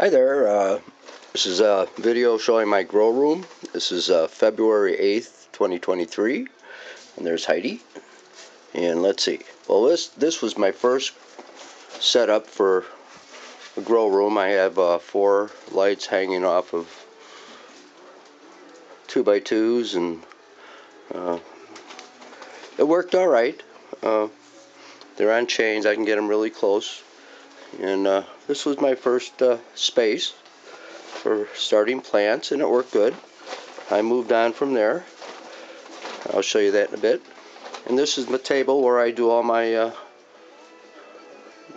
Hi there, this is a video showing my grow room. This is February 8th, 2023, and there's Heidi. And let's see, well this was my first setup for a grow room. I have 4 lights hanging off of 2x2s, and it worked alright. They're on chains, I can get them really close. And this was my first space for starting plants, and it worked good. I moved on from there. I'll show you that in a bit. And this is my table where I do all my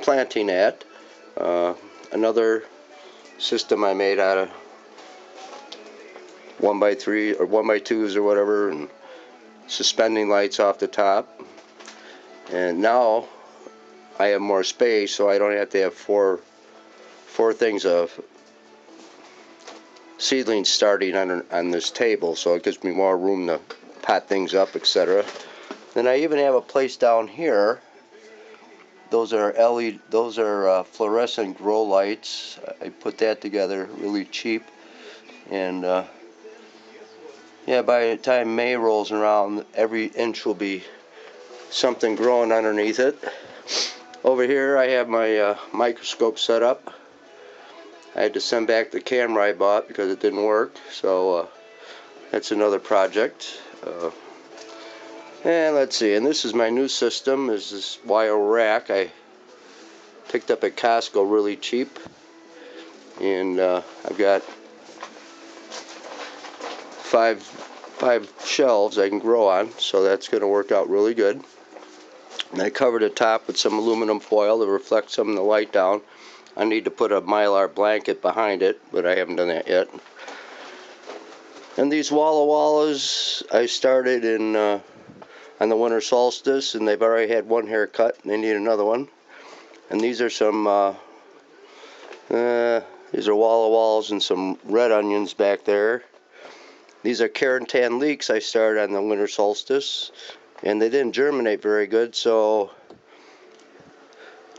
planting at. Another system I made out of 1x3 or 1x2s or whatever, and suspending lights off the top. And now I have more space, so I don't have to have four things of seedlings starting on this table, so it gives me more room to pot things up, etc. Then I even have a place down here. Those are fluorescent grow lights. I put that together really cheap, and yeah, by the time May rolls around, every inch will be something growing underneath it. Over here I have my microscope set up. I had to send back the camera I bought because it didn't work, so that's another project. And let's see, and this is my new system. Is this wire rack I picked up at Costco really cheap, and I've got five shelves I can grow on, so that's going to work out really good. And I covered the top with some aluminum foil to reflect some of the light down. I need to put a Mylar blanket behind it, but I haven't done that yet. And these Walla Wallas I started in on the winter solstice, and they've already had one haircut, and they need another one. And these are some these are Walla Wallas and some red onions back there. These are Carentan leeks I started on the winter solstice, and they didn't germinate very good, so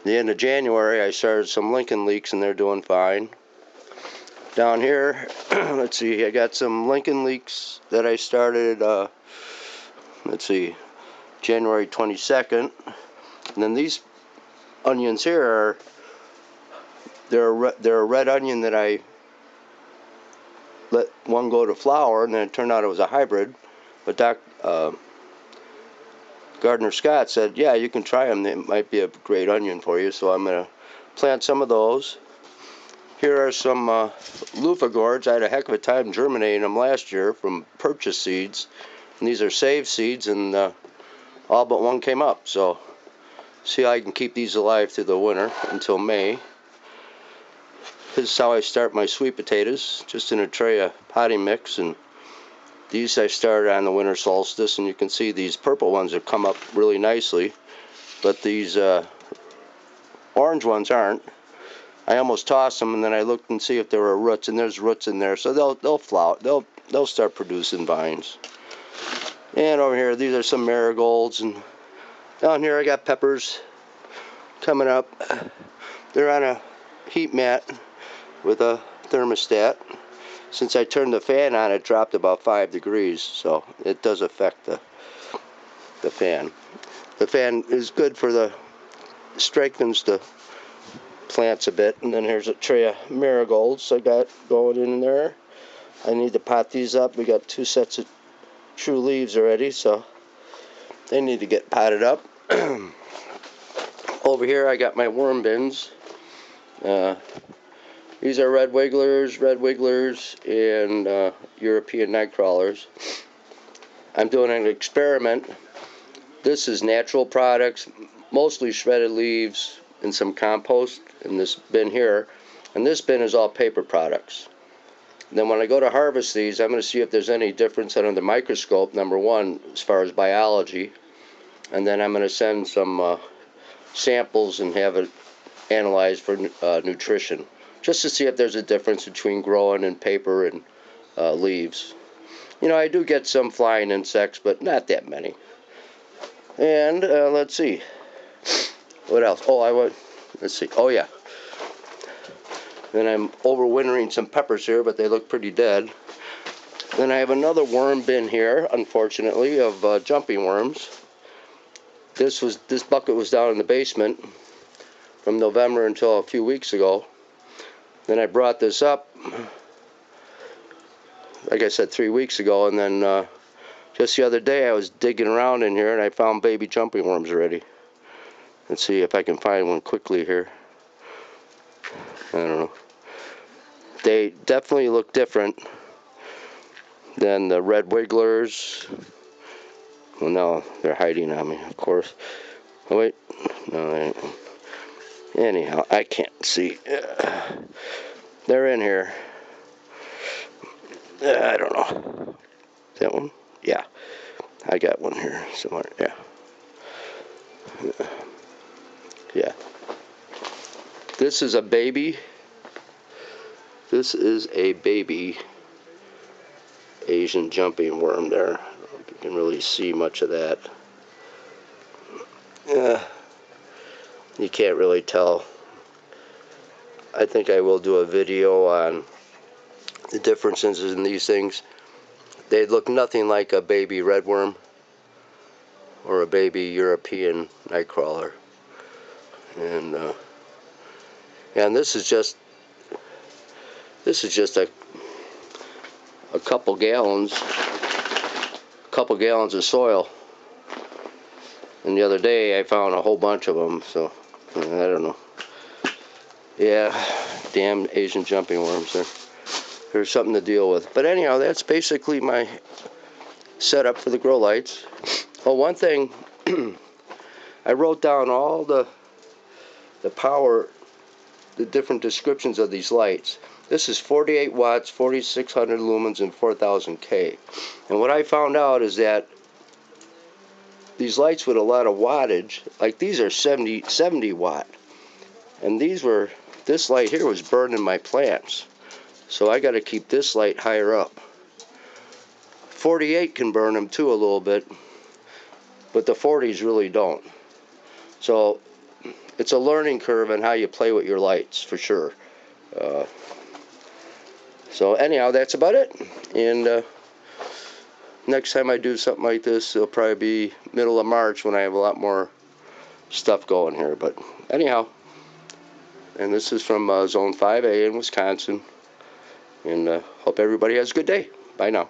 the end of January I started some Lincoln leeks, and they're doing fine. Down here, let's see, I got some Lincoln leeks that I started, let's see, January 22nd. And then these onions here are, they're a red onion that I let one go to flower, and then it turned out it was a hybrid. But Gardner Scott said, yeah, you can try them, they might be a great onion for you, so I'm going to plant some of those. Here are some loofah gourds. I had a heck of a time germinating them last year from purchase seeds, and these are saved seeds, and all but one came up, so see how I can keep these alive through the winter until May. This is how I start my sweet potatoes, just in a tray of potting mix, and these I started on the winter solstice, and you can see these purple ones have come up really nicely, but these orange ones aren't. I almost tossed them, and then I looked and see if there were roots, and there's roots in there, so they'll flower. They'll start producing vines. And over here, these are some marigolds, and down here I got peppers coming up. They're on a heat mat with a thermostat. Since I turned the fan on, it dropped about 5 degrees, so it does affect the fan. The fan is good for strengthens the plants a bit. And then here's a tray of marigolds I got going in there. I need to pot these up. We got 2 sets of true leaves already, so they need to get potted up. Over here I got my worm bins. These are red wigglers, and European night crawlers. I'm doing an experiment. This is natural products, mostly shredded leaves and some compost in this bin here. And this bin is all paper products. And then when I go to harvest these, I'm going to see if there's any difference under the microscope, number one, as far as biology. And then I'm going to send some samples and have it analyzed for nutrition, just to see if there's a difference between growing in paper and leaves. You know, I do get some flying insects, but not that many. And let's see. What else? Oh, let's see. Oh, yeah. Then I'm overwintering some peppers here, but they look pretty dead. Then I have another worm bin here, unfortunately, of jumping worms. This bucket was down in the basement from November until a few weeks ago. Then I brought this up, like I said, 3 weeks ago, and then just the other day I was digging around in here and I found baby jumping worms already. Let's see if I can find one quickly here. I don't know. They definitely look different than the red wigglers. Well, no, they're hiding on me, of course. Oh, wait. No, they ain't. Anyhow, I can't see. They're in here. I don't know. That one? Yeah. I got one here somewhere. Yeah. Yeah. This is a baby. This is a baby Asian jumping worm there. I don't know if you can really see much of that. Yeah. You can't really tell. I think I will do a video on the differences in these things. They look nothing like a baby redworm or a baby European nightcrawler. And this is just a couple gallons of soil. And the other day I found a whole bunch of them, so I don't know. Yeah, damn Asian jumping worms. There's something to deal with. But anyhow, that's basically my setup for the grow lights. Oh, one thing, I wrote down all the power, the different descriptions of these lights. This is 48 watts, 4600 lumens, and 4000 K. And what I found out is that these lights with a lot of wattage, like these are 70 watt. And this light here was burning my plants. So I got to keep this light higher up. 48 can burn them too a little bit, but the 40s really don't. So it's a learning curve on how you play with your lights, for sure. So anyhow, that's about it. And next time I do something like this, it'll probably be middle of March when I have a lot more stuff going here. But anyhow, and this is from Zone 5A in Wisconsin. And hope everybody has a good day. Bye now.